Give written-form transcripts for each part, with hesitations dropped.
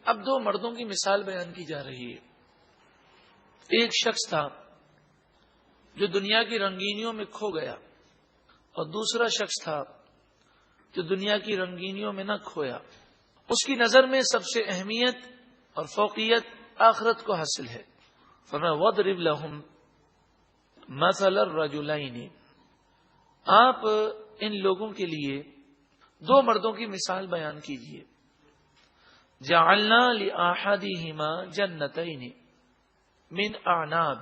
اب دو مردوں کی مثال بیان کی جا رہی ہے۔ ایک شخص تھا جو دنیا کی رنگینیوں میں کھو گیا، اور دوسرا شخص تھا جو دنیا کی رنگینیوں میں نہ کھویا۔ اس کی نظر میں سب سے اہمیت اور فوقیت آخرت کو حاصل ہے۔ فرمایا وَاضْرِبْ لَهُمْ مَثَلَ الرَّجُلَيْنِ، آپ ان لوگوں کے لیے دو مردوں کی مثال بیان کیجیے۔ جَعَلْنَا لِأَحَدِهِمَا جَنَّتَيْنِ مِنْ أَعْنَابٍ،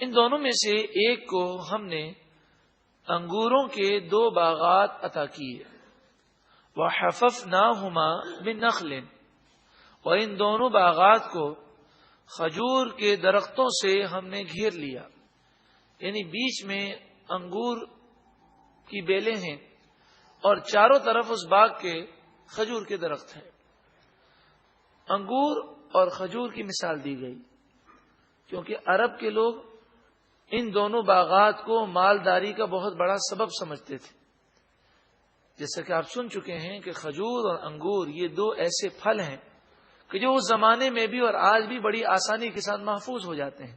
ان دونوں میں سے ایک کو ہم نے انگوروں کے دو باغات عطا کیے۔ وَحَفَفْنَاهُمَا بِالنَّخْلٍ، اور ان دونوں باغات کو کھجور کے درختوں سے ہم نے گھیر لیا، یعنی بیچ میں انگور کی بیلیں ہیں اور چاروں طرف اس باغ کے کھجور کے درخت ہیں۔ انگور اور کھجور کی مثال دی گئی کیونکہ عرب کے لوگ ان دونوں باغات کو مالداری کا بہت بڑا سبب سمجھتے تھے۔ جیسا کہ آپ سن چکے ہیں کہ کھجور اور انگور یہ دو ایسے پھل ہیں کہ جو اس زمانے میں بھی اور آج بھی بڑی آسانی کے ساتھ محفوظ ہو جاتے ہیں،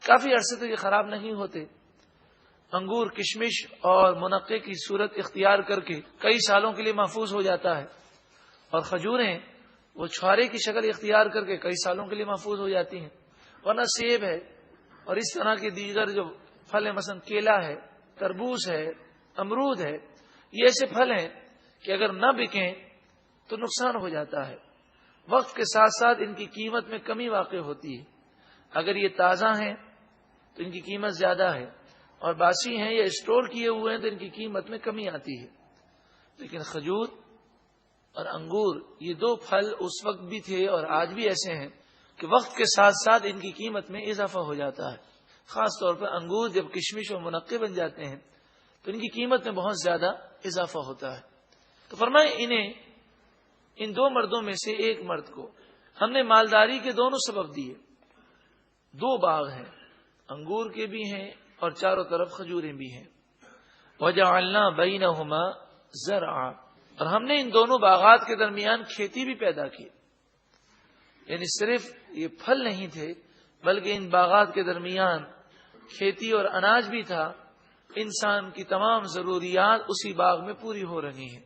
کافی عرصے تک یہ خراب نہیں ہوتے۔ انگور کشمش اور منقے کی صورت اختیار کر کے کئی سالوں کے لیے محفوظ ہو جاتا ہے، اور کھجوریں وہ چھوارے کی شکل اختیار کر کے کئی سالوں کے لیے محفوظ ہو جاتی ہیں۔ ورنہ سیب ہے اور اس طرح کے دیگر جو پھل ہیں، مثلا کیلا ہے، تربوز ہے، امرود ہے، یہ ایسے پھل ہیں کہ اگر نہ بکیں تو نقصان ہو جاتا ہے۔ وقت کے ساتھ ساتھ ان کی قیمت میں کمی واقع ہوتی ہے۔ اگر یہ تازہ ہیں تو ان کی قیمت زیادہ ہے، اور باسی ہیں یا اسٹور کیے ہوئے ہیں تو ان کی قیمت میں کمی آتی ہے۔ لیکن کھجور اور انگور یہ دو پھل اس وقت بھی تھے اور آج بھی ایسے ہیں کہ وقت کے ساتھ ساتھ ان کی قیمت میں اضافہ ہو جاتا ہے۔ خاص طور پر انگور جب کشمش اور منقے بن جاتے ہیں تو ان کی قیمت میں بہت زیادہ اضافہ ہوتا ہے۔ تو فرمائے ان دو مردوں میں سے ایک مرد کو ہم نے مالداری کے دونوں سبب دیے۔ دو باغ ہیں، انگور کے بھی ہیں اور چاروں طرف کھجوریں بھی ہیں۔ وَجَعَلْنَا بَيْنَهُمَا زَرْعًا، اور ہم نے ان دونوں باغات کے درمیان کھیتی بھی پیدا کی، یعنی صرف یہ پھل نہیں تھے بلکہ ان باغات کے درمیان کھیتی اور اناج بھی تھا۔ انسان کی تمام ضروریات اسی باغ میں پوری ہو رہی ہیں۔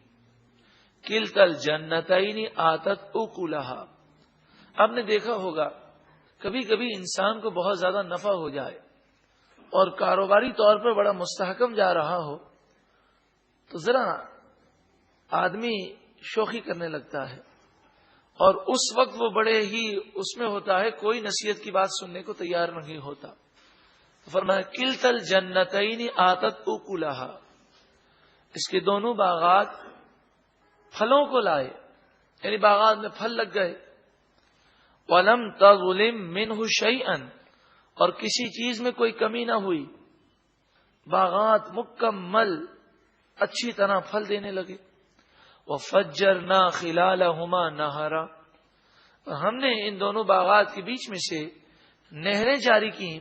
کِلْتَا الْجَنَّتَيْنِ آتَتْ أُكُلَهَا، آپ نے دیکھا ہوگا کبھی کبھی انسان کو بہت زیادہ نفع ہو جائے اور کاروباری طور پر بڑا مستحکم جا رہا ہو تو ذرا آدمی شوخی کرنے لگتا ہے، اور اس وقت وہ بڑے ہی اس میں ہوتا ہے، کوئی نصیحت کی بات سننے کو تیار نہیں ہوتا۔ فرمایا کِلْتَا الْجَنَّتَيْنِ آتَتْ أُكُلَهَا، اس کے دونوں باغات پھلوں کو لائے، یعنی باغات میں پھل لگ گئے۔ وَلَمْ تَظْلِمْ مِنْهُ شَيْئًا، اور کسی چیز میں کوئی کمی نہ ہوئی، باغات مکمل اچھی طرح پھل دینے لگے۔ وَفَجَّرْنَا خِلَالَهُمَا نَهَرًا، اور ہم نے ان دونوں باغات کے بیچ میں سے نہریں جاری کی،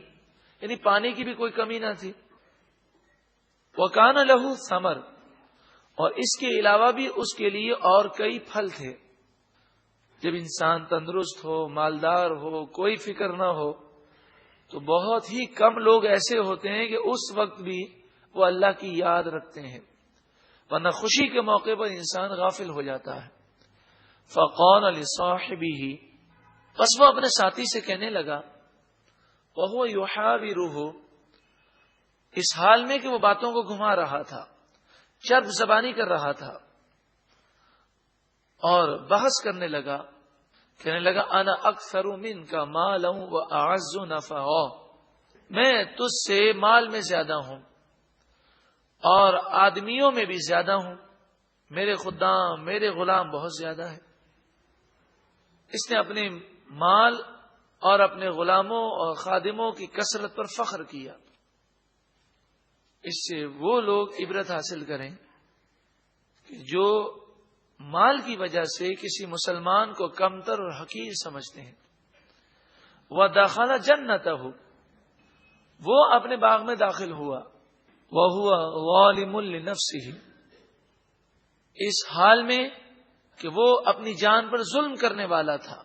یعنی پانی کی بھی کوئی کمی نہ تھی۔ وَكَانَ لَهُ ثَمَرٌ، اور اس کے علاوہ بھی اس کے لیے اور کئی پھل تھے۔ جب انسان تندرست ہو، مالدار ہو، کوئی فکر نہ ہو تو بہت ہی کم لوگ ایسے ہوتے ہیں کہ اس وقت بھی وہ اللہ کی یاد رکھتے ہیں، ورنہ خوشی کے موقع پر انسان غافل ہو جاتا ہے۔ فَقَالَ لِصَاحِبِهِ، پس وہ اپنے ساتھی سے کہنے لگا، وَهُوَ يُحَاوِرُهُ، اس حال میں کہ وہ باتوں کو گھما رہا تھا، چرب زبانی کر رہا تھا اور بحث کرنے لگا، کہنے لگا انا اکثر منک مالا واعز نفعا، میں تجھ سے مال میں زیادہ ہوں اور آدمیوں میں بھی زیادہ ہوں، میرے خدام میرے غلام بہت زیادہ ہے۔ اس نے اپنے مال اور اپنے غلاموں اور خادموں کی کثرت پر فخر کیا۔ اس سے وہ لوگ عبرت حاصل کریں کہ جو مال کی وجہ سے کسی مسلمان کو کمتر اور حقیر سمجھتے ہیں۔ وَدَخَلَ جَنَّتَهُ، وہ اپنے باغ میں داخل ہوا، وَهُوَ ظَالِمٌ لِنَفْسِهِ، اس حال میں کہ وہ اپنی جان پر ظلم کرنے والا تھا۔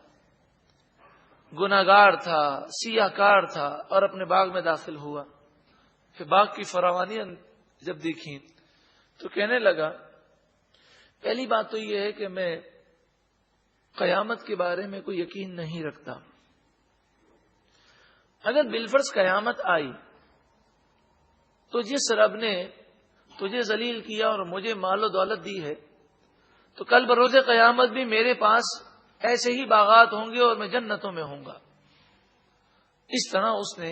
گناہگار تھا، سیاہ کار تھا، اور اپنے باغ میں داخل ہوا. پھر باغ کی فراوانی جب دیکھی تو کہنے لگا پہلی بات تو یہ ہے کہ میں قیامت کے بارے میں کوئی یقین نہیں رکھتا. اگر بالفرض قیامت آئی تو جس رب نے تجھے ذلیل کیا اور مجھے مال و دولت دی ہے تو کل بروز قیامت بھی میرے پاس ایسے ہی باغات ہوں گے اور میں جنتوں میں ہوں گا. اس طرح اس نے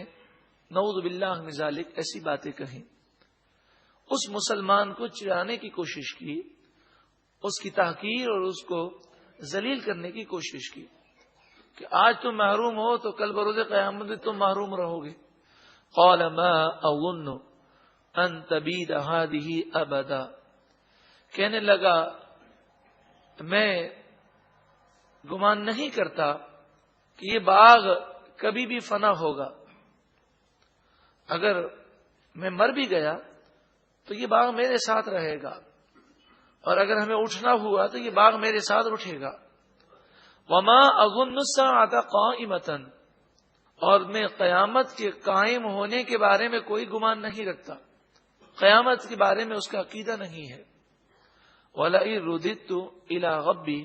نعوذ باللہ من ذالک ایسی باتیں کہیں. اس مسلمان کو چڑھانے کی کوشش کی، اس کی تحقیر اور اس کو ذلیل کرنے کی کوشش کی کہ آج تم محروم ہو تو کل بروز قیامت میں تم محروم رہو گے. قال ما اظن ان تبید هذه ابدا، کہنے لگا میں گمان نہیں کرتا کہ یہ باغ کبھی بھی فنا ہوگا. اگر میں مر بھی گیا تو یہ باغ میرے ساتھ رہے گا، اور اگر ہمیں اٹھنا ہوا تو یہ باغ میرے ساتھ اٹھے گا. وما اظن الساعة قائمة، اور میں قیامت کے قائم ہونے کے بارے میں کوئی گمان نہیں رکھتا، قیامت کے بارے میں اس کا عقیدہ نہیں ہے. وَلَئِن رُدِدتُّ إِلَىٰ رَبِّي،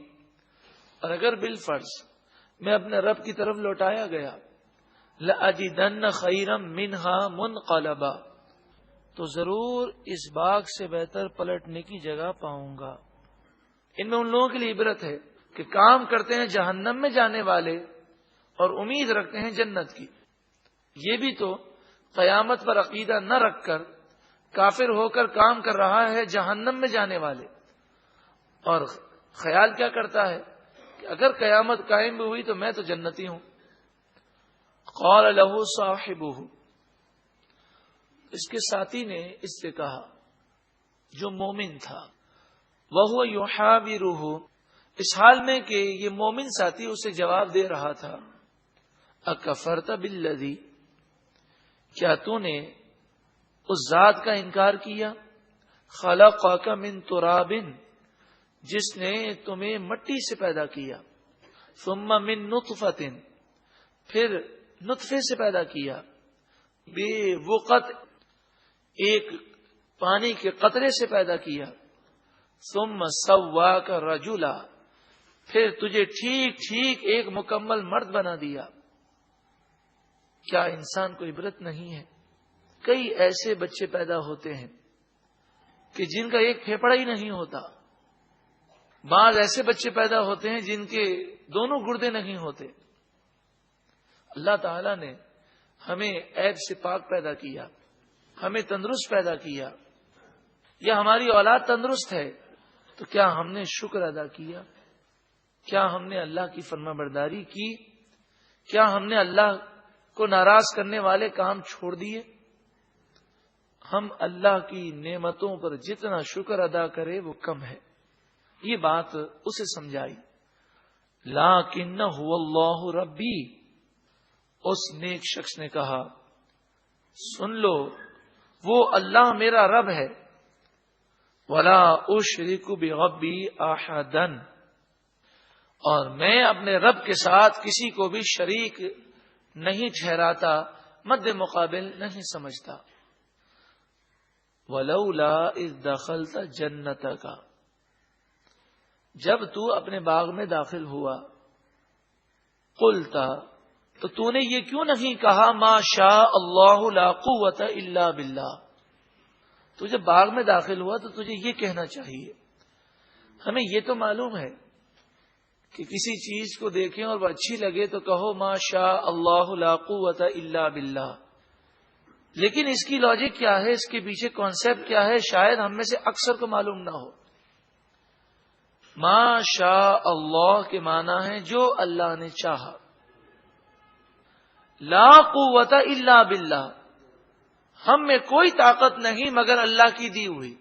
اور اگر بالفرض میں اپنے رب کی طرف لوٹایا گیا، لَأَجِدَنَّ خَيْرًا مِّنْهَا مُنْقَلَبًا، تو ضرور اس باغ سے بہتر پلٹنے کی جگہ پاؤں گا. ان میں ان لوگوں کے لیے عبرت ہے کہ کام کرتے ہیں جہنم میں جانے والے اور امید رکھتے ہیں جنت کی. یہ بھی تو قیامت پر عقیدہ نہ رکھ کر کافر ہو کر کام کر رہا ہے جہنم میں جانے والے، اور خیال کیا کرتا ہے کہ اگر قیامت قائم بھی ہوئی تو میں تو جنتی ہوں. قال له صاحبه، اس کے ساتھی نے اس سے کہا جو مومن تھا، وهو يحاوره، اس حال میں کہ یہ مومن ساتھی اسے جواب دے رہا تھا، اکفرت بالذی، کیا تو نے اس ذات کا انکار کیا، خلقک من تراب، جس نے تمہیں مٹی سے پیدا کیا، ثم من نطفۃ، پھر نطفے سے پیدا کیا، بے وقت، ایک پانی کے قطرے سے پیدا کیا، ثم سواک رجلا، پھر تجھے ٹھیک ٹھیک ایک مکمل مرد بنا دیا. کیا انسان کو عبرت نہیں ہے؟ کئی ایسے بچے پیدا ہوتے ہیں کہ جن کا ایک پھیپڑا ہی نہیں ہوتا. بعض ایسے بچے پیدا ہوتے ہیں جن کے دونوں گردے نہیں ہوتے. اللہ تعالیٰ نے ہمیں عیب سے پاک پیدا کیا، ہمیں تندرست پیدا کیا، یا ہماری اولاد تندرست ہے تو کیا ہم نے شکر ادا کیا؟ کیا ہم نے اللہ کی فرما برداری کی؟ کیا ہم نے اللہ کو ناراض کرنے والے کام چھوڑ دیے؟ ہم اللہ کی نعمتوں پر جتنا شکر ادا کرے وہ کم ہے. یہ بات اسے سمجھائی. لَٰكِنَّهُ اللَّهُ رَبِّي، اس نیک شخص نے کہا سن لو وہ اللہ میرا رب ہے. وَلَا أُشْرِكُ بِرَبِّي أَحَدًا، اور میں اپنے رب کے ساتھ کسی کو بھی شریک نہیں ٹھہراتا، مد مقابل نہیں سمجھتا. وَلَوْلَا إِذْ دَخَلْتَ جَنَّتَكَ، جب تو اپنے باغ میں داخل ہوا، قلتا، تو تو نے یہ کیوں نہیں کہا ما شاء اللہ لا قوت الا باللہ. تو جب باغ میں داخل ہوا تو تجھے یہ کہنا چاہیے. ہمیں یہ تو معلوم ہے کہ کسی چیز کو دیکھیں اور وہ اچھی لگے تو کہو ما شاء اللہ لا قوت الا باللہ، لیکن اس کی لاجک کیا ہے، اس کے پیچھے کانسیپٹ کیا ہے، شاید ہم میں سے اکثر کو معلوم نہ ہو. ما شاء اللہ کے معنی ہے جو اللہ نے چاہا. لا قوت الا باللہ، ہم میں کوئی طاقت نہیں مگر اللہ کی دی ہوئی.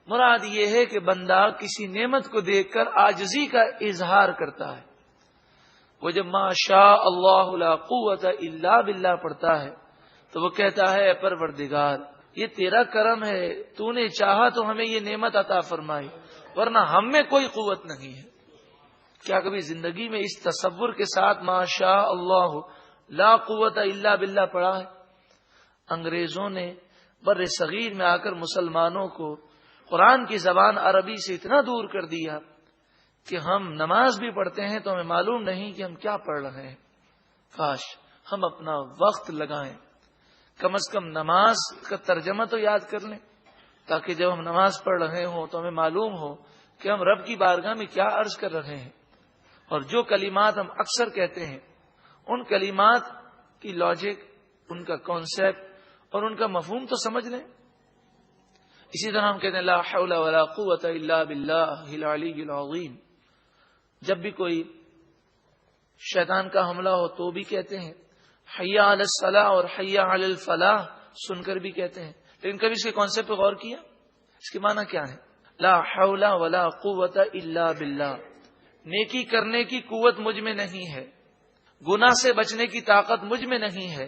مراد یہ ہے کہ بندہ کسی نعمت کو دیکھ کر عاجزی کا اظہار کرتا ہے. وہ جب ما شاء اللہ لا قوت الا باللہ پڑھتا ہے تو وہ کہتا ہے اے پروردگار یہ تیرا کرم ہے، تو نے چاہا تو ہمیں یہ نعمت عطا فرمائی، ورنہ ہم میں کوئی قوت نہیں ہے. کیا کبھی زندگی میں اس تصور کے ساتھ ما شاء اللہ لا قوت الا باللہ پڑھا ہے؟ انگریزوں نے بر صغیر میں آ کر مسلمانوں کو قرآن کی زبان عربی سے اتنا دور کر دیا کہ ہم نماز بھی پڑھتے ہیں تو ہمیں معلوم نہیں کہ ہم کیا پڑھ رہے ہیں. کاش ہم اپنا وقت لگائیں، کم از کم نماز کا ترجمہ تو یاد کر لیں، تاکہ جب ہم نماز پڑھ رہے ہوں تو ہمیں معلوم ہو کہ ہم رب کی بارگاہ میں کیا عرض کر رہے ہیں. اور جو کلمات ہم اکثر کہتے ہیں ان کلمات کی لاجک، ان کا کانسیپٹ اور ان کا مفہوم تو سمجھ لیں. اسی طرح ہم کہتے ہیں لا حول ولا قوت الا باللہ العلی العظیم. جب بھی کوئی شیطان کا حملہ ہو تو بھی کہتے ہیں. حی علی الصلاح اور حی علی الفلاح سن کر بھی کہتے ہیں. لیکن کبھی اس کے کانسیپٹ پہ غور کیا؟ اس کے معنی کیا ہے؟ لا حول ولا قوت الا باللہ. نیکی کرنے کی قوت مجھ میں نہیں ہے، گناہ سے بچنے کی طاقت مجھ میں نہیں ہے،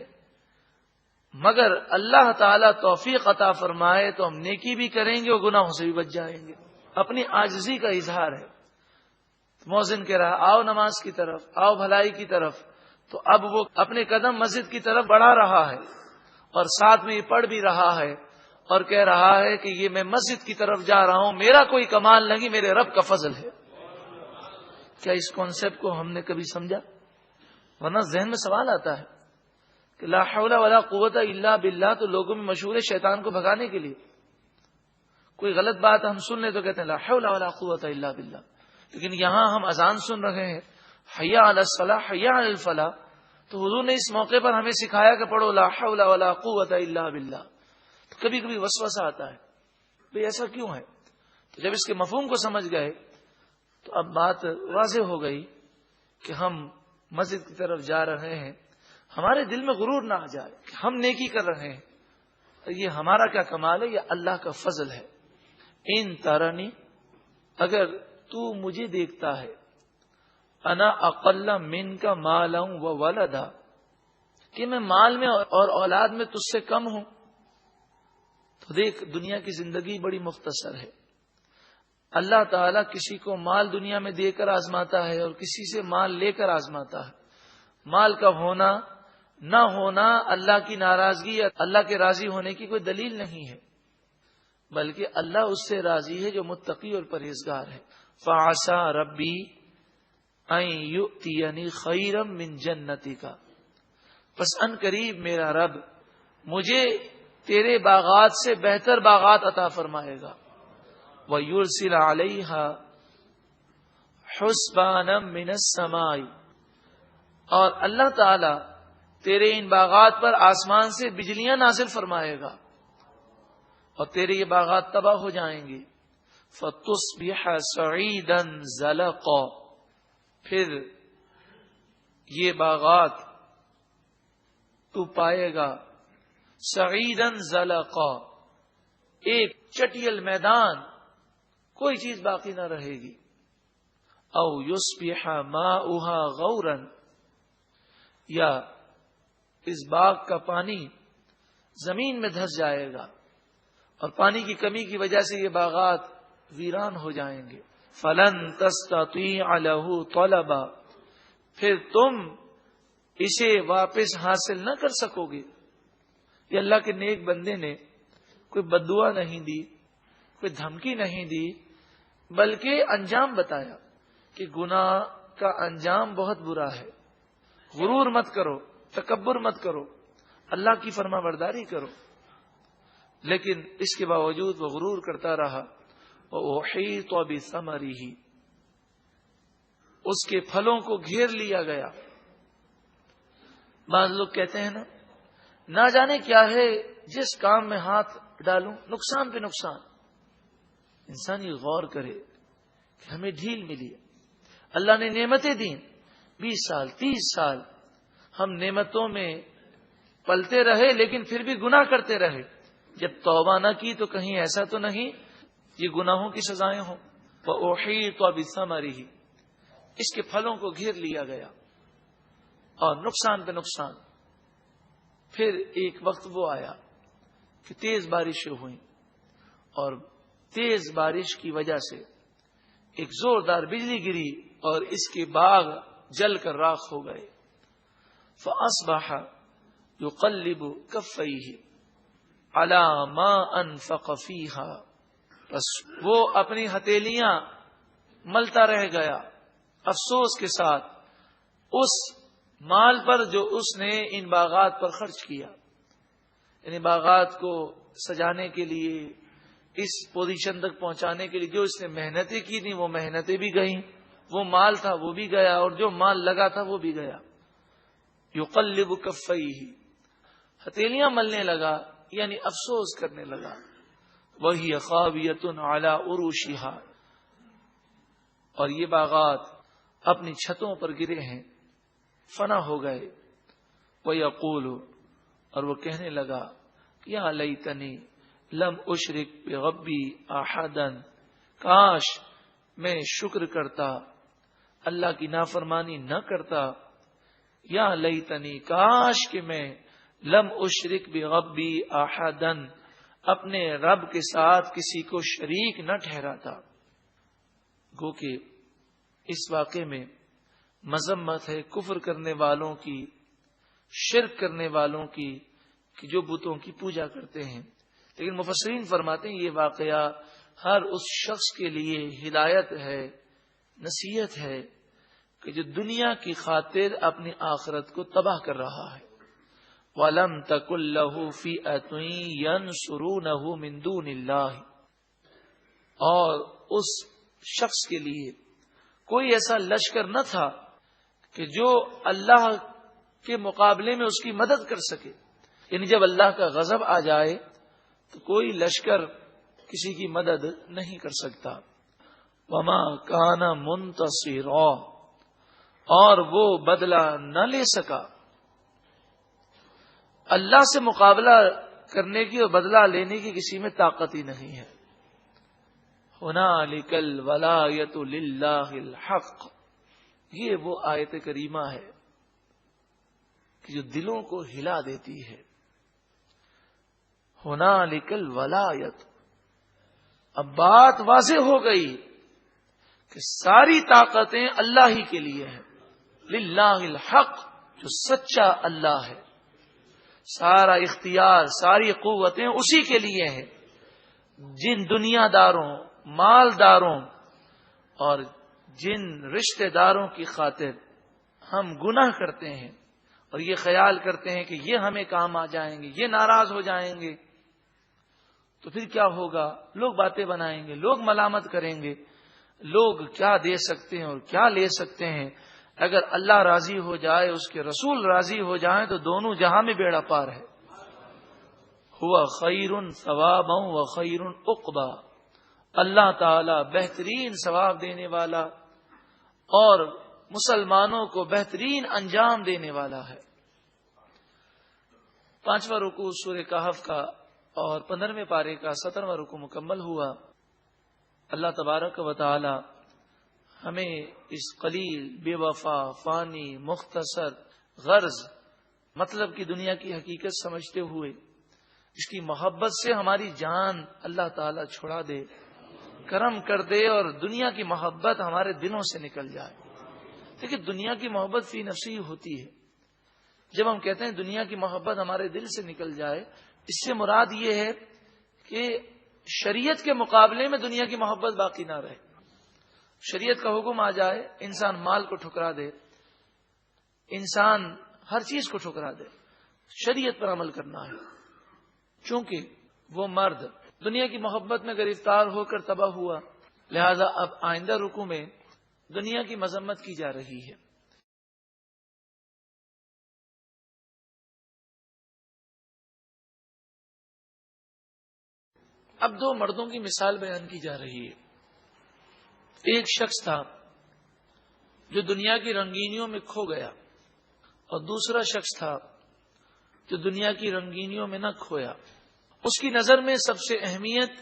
مگر اللہ تعالیٰ توفیق عطا فرمائے تو ہم نیکی بھی کریں گے اور گناہوں سے بھی بچ جائیں گے. اپنی عاجزی کا اظہار ہے. مؤذن کہہ رہا آؤ نماز کی طرف، آؤ بھلائی کی طرف، تو اب وہ اپنے قدم مسجد کی طرف بڑھا رہا ہے اور ساتھ میں یہ پڑھ بھی رہا ہے اور کہہ رہا ہے کہ یہ میں مسجد کی طرف جا رہا ہوں، میرا کوئی کمال نہیں، میرے رب کا فضل ہے. کیا اس کانسیپٹ کو ہم نے کبھی سمجھا؟ ورنہ ذہن میں سوال آتا ہے کہ لا حول ولا قوت الا باللہ تو لوگوں میں مشہور ہے شیطان کو بھگانے کے لیے. کوئی غلط بات ہم سن لیں تو کہتے ہیں لا حول ولا قوت الا باللہ. لیکن یہاں ہم اذان سن رہے ہیں حی علی الصلاح حی علی الفلاح، تو حضور نے اس موقع پر ہمیں سکھایا کہ پڑھو لا حول ولا قوت الا باللہ. تو کبھی کبھی وسوسہ آتا ہے بھئی ایسا کیوں ہے؟ تو جب اس کے مفہوم کو سمجھ گئے تو اب بات واضح ہو گئی کہ ہم مسجد کی طرف جا رہے ہیں، ہمارے دل میں غرور نہ آ جائے کہ ہم نیکی کر رہے ہیں، یہ ہمارا کیا کمال ہے، یہ اللہ کا فضل ہے. ان ترنی، اگر تو مجھے دیکھتا ہے، انا اقل من کا مالا و ولدا، کہ میں مال میں اور اولاد میں تجھ سے کم ہوں، تو دیکھ دنیا کی زندگی بڑی مختصر ہے. اللہ تعالیٰ کسی کو مال دنیا میں دے کر آزماتا ہے اور کسی سے مال لے کر آزماتا ہے. مال کا ہونا نہ ہونا اللہ کی ناراضگی یا اللہ کے راضی ہونے کی کوئی دلیل نہیں ہے، بلکہ اللہ اس سے راضی ہے جو متقی اور پرہیزگار ہے. فعسا ربی ان یؤتینی خیرا من جنتی کا، پس ان قریب میرا رب مجھے تیرے باغات سے بہتر باغات عطا فرمائے گا. وَيُرْسِلَ عَلَيْهَا حُسْبَانًا مِّنَ السَّمَاءِ، اور اللہ تعالی تیرے ان باغات پر آسمان سے بجلیاں نازل فرمائے گا اور تیرے یہ باغات تباہ ہو جائیں گے. فَتُصْبِحَ صَعِيدًا زَلَقًا، پھر یہ باغات تو پائے گا صعیداً زلقا، ایک چٹیل میدان، کوئی چیز باقی نہ رہے گی. او یصبح ماؤها غورا، یا اس باغ کا پانی زمین میں دھس جائے گا اور پانی کی کمی کی وجہ سے یہ باغات ویران ہو جائیں گے. فلن تستطیع له طلبا، پھر تم اسے واپس حاصل نہ کر سکو گے. یہ اللہ کے نیک بندے نے کوئی بددعا نہیں دی، کوئی دھمکی نہیں دی، بلکہ انجام بتایا کہ گناہ کا انجام بہت برا ہے. غرور مت کرو، تکبر مت کرو، اللہ کی فرما برداری کرو. لیکن اس کے باوجود وہ غرور کرتا رہا. وَأُحِيطَ بِثَمَرِهِ، اس کے پھلوں کو گھیر لیا گیا. بعض لوگ کہتے ہیں نا، نہ جانے کیا ہے جس کام میں ہاتھ ڈالوں نقصان پہ نقصان. انسان یہ غور کرے کہ ہمیں ڈھیل ملی، اللہ نے نعمتیں دیں، 20 سال 30 سال ہم نعمتوں میں پلتے رہے لیکن پھر بھی گناہ کرتے رہے. جب توبہ نہ کی تو کہیں ایسا تو نہیں یہ گناہوں کی سزائیں ہوں. وَأُحِيطَ بِثَمَرِهِ، اس کے پھلوں کو گھیر لیا گیا اور نقصان پہ نقصان. پھر ایک وقت وہ آیا کہ تیز بارشیں ہوئیں اور تیز بارش کی وجہ سے ایک زوردار بجلی گری اور اس کے باغ جل کر راکھ ہو گئے. فاصبح یقلب کفیہ علی ما انفق فیہا، بس وہ اپنی ہتھیلیاں ملتا رہ گیا افسوس کے ساتھ اس مال پر جو اس نے ان باغات پر خرچ کیا. یعنی باغات کو سجانے کے لیے، اس پوزیشن تک پہنچانے کے لیے جو اس نے محنتیں کی تھیں وہ محنتیں بھی گئیں، وہ مال تھا وہ بھی گیا، اور جو مال لگا تھا وہ بھی گیا. یقلب کفیہ، ہتھیلیاں ملنے لگا یعنی افسوس کرنے لگا. وہی خاویۃ علی عروشہا، اور یہ باغات اپنی چھتوں پر گرے ہیں، فنا ہو گئے. ویقول، اور وہ کہنے لگا یا لیتنی لم اشرک بربی احدا، کاش میں شکر کرتا، اللہ کی نافرمانی نہ کرتا. یا لیتنی، کاش کہ میں لم اشرک بربی احدا، اپنے رب کے ساتھ کسی کو شریک نہ ٹھہراتا. گو کہ اس واقعے میں مذمت ہے کفر کرنے والوں کی، شرک کرنے والوں کی، کہ جو بتوں کی پوجا کرتے ہیں. لیکن مفسرین فرماتے ہیں یہ واقعہ ہر اس شخص کے لیے ہدایت ہے، نصیحت ہے کہ جو دنیا کی خاطر اپنی آخرت کو تباہ کر رہا ہے. وَلَمْ تَكُنْ لَهُ فِئَةٌ يَنْصُرُونَهُ مِنْ دُونِ اللَّهِ، اور اس شخص کے لیے کوئی ایسا لشکر نہ تھا کہ جو اللہ کے مقابلے میں اس کی مدد کر سکے. یعنی جب اللہ کا غضب آ جائے تو کوئی لشکر کسی کی مدد نہیں کر سکتا. وما کان منتصرا، اور وہ بدلہ نہ لے سکا. اللہ سے مقابلہ کرنے کی اور بدلہ لینے کی کسی میں طاقت ہی نہیں ہے. ہنالک الولایۃ للہ الحق، یہ وہ آیت کریمہ ہے کہ جو دلوں کو ہلا دیتی ہے. ہنالک الولایۃ، اب بات واضح ہو گئی کہ ساری طاقتیں اللہ ہی کے لیے ہیں. للہ الحق، جو سچا اللہ ہے، سارا اختیار، ساری قوتیں اسی کے لیے ہیں. جن دنیا داروں، مالداروں اور جن رشتہ داروں کی خاطر ہم گناہ کرتے ہیں اور یہ خیال کرتے ہیں کہ یہ ہمیں کام آ جائیں گے، یہ ناراض ہو جائیں گے، تو پھر کیا ہوگا؟ لوگ باتیں بنائیں گے، لوگ ملامت کریں گے، لوگ کیا دے سکتے ہیں اور کیا لے سکتے ہیں. اگر اللہ راضی ہو جائے، اس کے رسول راضی ہو جائیں تو دونوں جہاں میں بیڑا پار ہے. ہوا خیر ثوابا و خیر عقبا، اللہ تعالی بہترین ثواب دینے والا اور مسلمانوں کو بہترین انجام دینے والا ہے. 5واں رکوع سورہ کہف کا اور 15ویں پارے کا 17واں رکوع مکمل ہوا. اللہ تبارک و تعالی ہمیں اس قلیل، بے وفا، فانی، مختصر، غرض مطلب کی دنیا کی حقیقت سمجھتے ہوئے اس کی محبت سے ہماری جان اللہ تعالی چھڑا دے، کرم کر دے اور دنیا کی محبت ہمارے دلوں سے نکل جائے. دیکھیں دنیا کی محبت فی نفسی ہوتی ہے. جب ہم کہتے ہیں دنیا کی محبت ہمارے دل سے نکل جائے، اس سے مراد یہ ہے کہ شریعت کے مقابلے میں دنیا کی محبت باقی نہ رہے. شریعت کا حکم آ جائے، انسان مال کو ٹھکرا دے، انسان ہر چیز کو ٹھکرا دے، شریعت پر عمل کرنا ہے. چونکہ وہ مرد دنیا کی محبت میں گرفتار ہو کر تباہ ہوا، لہذا اب آئندہ رکوع میں دنیا کی مذمت کی جا رہی ہے. اب 2 مردوں کی مثال بیان کی جا رہی ہے. ایک شخص تھا جو دنیا کی رنگینیوں میں کھو گیا، اور دوسرا شخص تھا جو دنیا کی رنگینیوں میں نہ کھویا. اس کی نظر میں سب سے اہمیت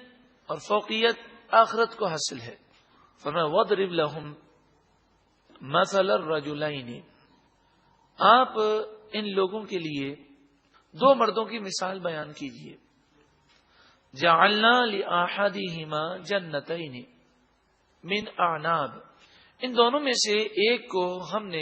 اور فوقیت آخرت کو حاصل ہے. فرمایا وَاضْرِبْ لَهُمْ مَثَلَ الرَّجُلَيْنِ، آپ ان لوگوں کے لیے 2 مردوں کی مثال بیان کیجیے. جَعَلْنَا لِأَحَدِهِمَا جَنَّتَيْنِ مِنْ أَعْنَابٍ، ان دونوں میں سے ایک کو ہم نے